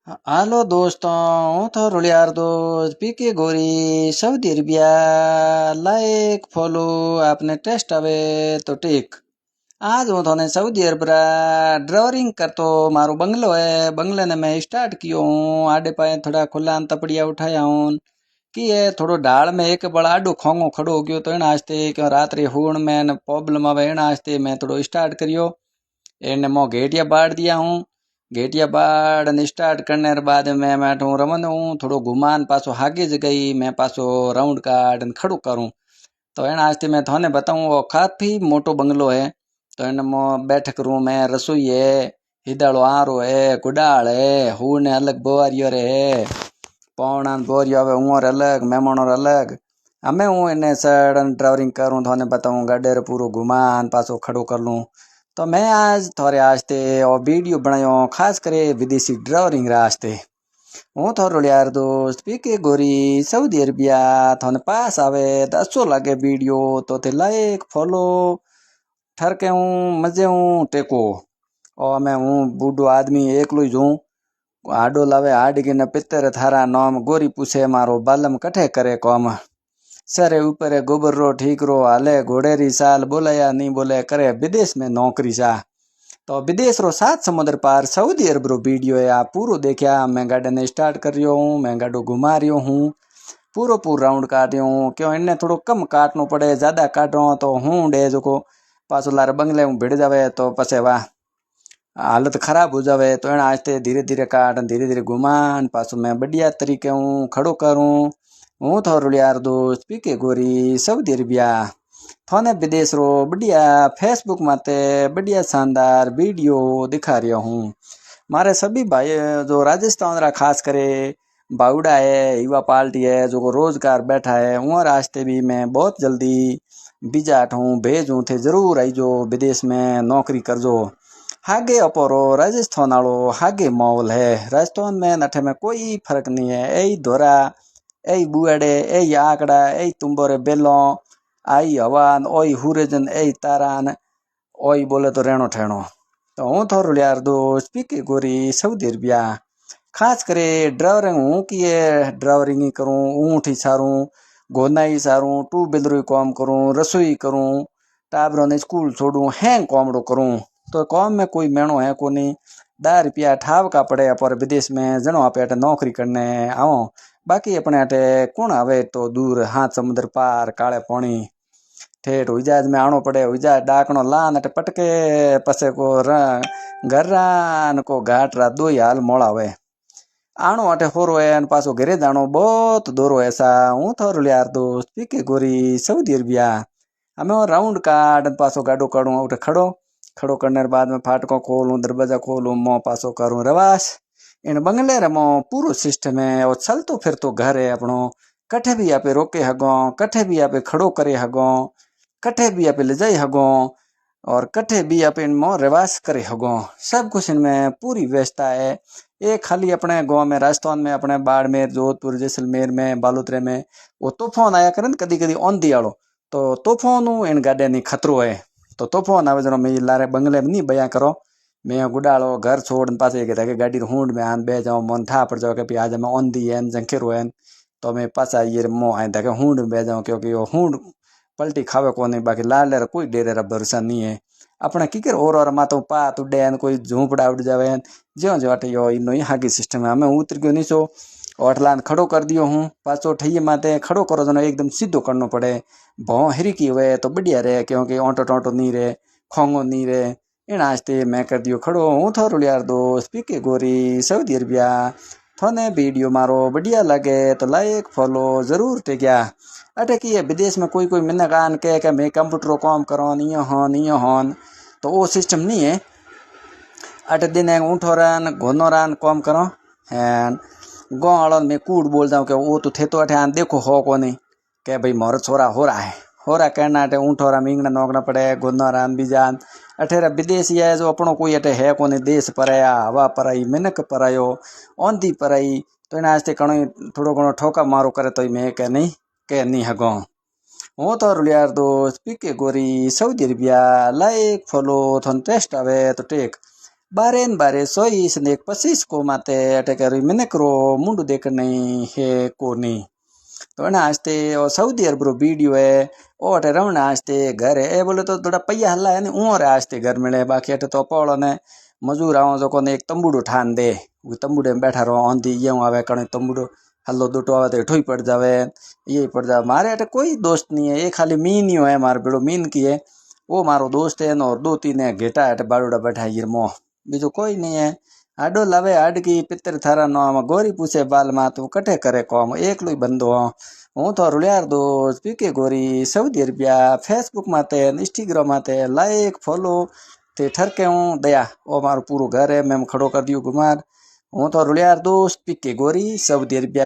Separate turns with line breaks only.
Hello दोस्तों, हूँ तो यार दोस्त पीके गोरी सऊदी अरबिया लाइक फॉलो आपने टेस्ट आवे तो टेक। आज हूँ थोने सऊदी अरबिया ड्राइविंग कर तो मारो बंगलो है। बंगले ने मैं स्टार्ट कियो हूँ। आडे पाए थोड़ा खुला तपड़िया उठाया हूँ कि है थोड़ो ढाल में एक बड़ा आडो खोंगो खड़ो हो गयो तो इन आस्ते क्यों रात्रि हुण में प्रॉब्लम आवे इन आस्ते मैं थोड़ो स्टार्ट करियो। एने मो गेटिया बाड़ दिया हूँ। गेटिया बाड़ स्टार्ट करने के बाद मैं बैठू रमन हूँ थोड़ो घुमान पासो हागे गई मैं पासो राउंड कार्ड खड़ो करूँ। तो एना आज मैं थाने बताऊँ वो काफी मोटो बंगलो है। तो इन मो बैठक रूम है, रसोई है, हिदाड़ो आरो है, गुडाल है, हूर ने अलग बोरियो रे है, पौना बोरियो आवे उर अलग मेहमान और अलग। हमें हूँ इन्हें सडन ट्रेवलिंग करूँ थाने बताऊँ गाडे रे पूरो घुमान पासो खड़ो कर लूँ। तो मैं आज थोड़े आस्ते और वीडियो बनायो खास करे विदेशी ड्राइविंग रास्ते। हूँ थोड़ो यार दोस्त पीके गोरी सऊदी अरबिया थाने पास आवे तो अच्छो लगे वीडियो तो थे लाइक फॉलो ठरके हूँ मजे हूँ टेको। और मैं हूँ बूढ़ो आदमी एकलो ही हूँ। आडो लावे आड की न पितर थारा नाम गोरी पूछे मारो बालम कठे करे कॉम सरे ऊपर गोबर रो ठीक रो हाले घोड़े री साल बोलाया नहीं बोले करे विदेश में नौकरी सा। तो विदेश रो सात समुद्र पार सऊदी अरब रो वीडियो है आप पूरो देखा। मैं गार्डन ने स्टार्ट कर रियो हूँ, मैं गाडो घुमा रियो हूँ, पूरो पूरा राउंड काट रियो हूँ। क्यों इन्हें थोड़ो कम काटनो पड़े, ज्यादा काटो तो हूँ डे जो पासो लारे बंगले में भिड़ जावे तो पसे वाह हालत खराब हो जावे। तो एना आस्ते धीरे धीरे काट धीरे धीरे घुमान पासो मैं बढ़िया तरीके हूँ खड़ो करूँ। हूँ थोड़ो यार दोस्त पीके गोरी सऊदी अरबिया थाने विदेश रो बढ़िया फेसबुक माते बढ़िया शानदार वीडियो दिखा रहा हूँ। मारे सभी भाई जो राजस्थान रा खास करे बाउडा है, युवा पार्टी है जो रोजगार बैठा है वहाँ रास्ते भी मैं बहुत जल्दी बीजा हूँ भेजूँ थे जरूर आई जो विदेश में नौकरी कर जो। हागे अपोरो राजस्थान वालो हागे माहौल है। राजस्थान में नठे में कोई फर्क नहीं है। ऐ धोरा ऐ बुआड़े ऐ आकड़ा ऐ तुम्बोरे बेलो आई हवान ओई हुरेजन ऐ तारान ओई बोले तो रेणो ठेणो। तो हूँ थोड़ो यार दोस्त पीके गोरी सऊदी अरबिया खास करे ड्राइवरिंग हूँ कि ये ड्राइवरिंग ही करूँ ऊँट ही सारूँ गोना ही सारूँ टू व्हीलर ही काम करूँ रसोई करूँ टाबरों ने स्कूल छोड़ूँ हैंग कॉमड़ो करूँ। तो कॉम में कोई मेणो है को नहीं 10 रुपया ठाव का पड़े पर विदेश में जनो आप अटे नौकरी करने आओ। बाकी अपने अटे कौन आवे तो दूर हाथ समुद्र पार काले पानी ठेठ हुईजाज में आनो पड़े हुईजाज डाकणो लान अटे पटके पसे को गर्रान को घाट रा दो ही हाल मोड़ा हुए आणो अटे होरो है पासो घरे जानो बहुत दूर ऐसा। हूँ थोरो यार दोस्त पीके गोरी सऊदी अरबिया हमें राउंड कार्ड पासो गाडो काढूं उठे खड़ो खड़ो करने के बाद में फाटको खोलूं दरवाजा खोलूं मो पासो करूं रवास। इन बंगले रे मो पूरो सिस्टम है और चलतो फिरतो घर है अपनो कठे भी आपे रोके हगो कठे भी आपे खड़ो करे हगो कठे भी आपे ले जाई हगो और कठे भी आप इनमें रिवास करे हगो सब कुछ इनमें पूरी व्यवस्था है। ये खाली अपने गांव में राजस्थान में अपने बाड़मेर जोधपुर जैसलमेर में बालोतरे में वो तूफान आया करे कदी कदी औंधी आलो तो तूफान इन गाडे नहीं खतरो है। तो तूफान आवे जनो मैं लारे बंगले में नहीं बया करो मैं गुडालो घर छोड़ पासे के गाड़ी हुंड में आन बह जाऊं मन था पड़ जाओ कि आज मैं औंधी है जंखेरो है तो मैं पासा ये मो आए थे हुंड में बह जाऊं क्योंकि वो हुंड पलटी खावे को नहीं बाकी लाल कोई डेरे रा भरोसा नहीं है। अपने किकर और मातो पात उड़े कोई झूपड़ा उड़ जावे ज्यो ज्यो अटे यो इनो ही हागी सिस्टम है। हमें उतर गयो नीचो ओटलान खड़ो कर दियो हूँ पाछो ठैये माते खड़ो करो जनो एकदम सीधो करनो पड़े भौ हरी की हुए तो बढ़िया रहे क्योंकि ऑटो टोटो नहीं रहे खोंगो नहीं रहे इन आस्ते मैं कर दियो खड़ो। हूँ थोरो यार दोस्त पीके गोरी सऊदी अरबिया थोने वीडियो मारो बढ़िया लगे तो लाइक फॉलो जरूर टेक्या। अटे कि ये विदेश में कोई कोई मिन्नक आन के मैं कंप्यूटर काम करो नहीं हन तो वो सिस्टम नहीं है। अटे दिन ऊँठो रान घोनो रान काम करो एंड गाँव वालों में कूड़ बोल जाऊँ कि वो तो थे तो अटे आन देखो हो को नहीं के भाई मोर छोरा हो रहा है हो रहा कहना अटे ऊँठो रा मींगना नौकना पड़े घोनो रान बीजान अठेरा विदेशी है जो अपनो कोई अटे है को नहीं देश पराया हवा पराई मिनक परायो औंधी पराई तो इन आस्ते कणो थोड़ो घणो ठोका मारो करे तो मैं के नहीं हगो। हूँ तो यार दोस्त पीके गोरी सऊदी अरबिया लाइक फॉलो थोन टेस्ट आवे तो टेक। बारे न बारे सोईस ने 25 को माते अटे करी मिने करो मुंडू देख नहीं है को नहीं तो ना आस्ते और सऊदी अरब रो वीडियो है ओ अटे रवना आस्ते घर है ए बोले तो थोड़ा पैया हल्ला है ने उर आस्ते घर मिले बाकी अटे तो पौड़ो ने मजूर आओ जो कोने एक तंबूडो ठान दे वो तंबूडे में बैठा रहो आंधी यूं आवे कणे तंबूडो हल्लो दुटो आवे तो ठोई पड़ जावे ये पड़ जावे मारे अटे कोई दोस्त नहीं है ये खाली मीन ही है मार बेड़ो मीन की है वो मारो दोस्त है और 2-3 है घेटा अटे बाड़ोड़ा बैठा ये मो बीजो कोई नहीं है आडो लावे आडकी पितर थारा नो आम गोरी पूछे बाल मा तू कटे करे कोम एकलो ही बंदो हूँ तो रुलियार दोस्त पीके गोरी सऊदी अरबिया फेसबुक माते इंस्टाग्राम माते लाइक फॉलो ते ठरके हूँ दया ओ मारो पूरो घर है मैं खड़ो कर दियो गुमार हूँ तो रुलियार दोस्त पीके गोरी सऊदी अरबिया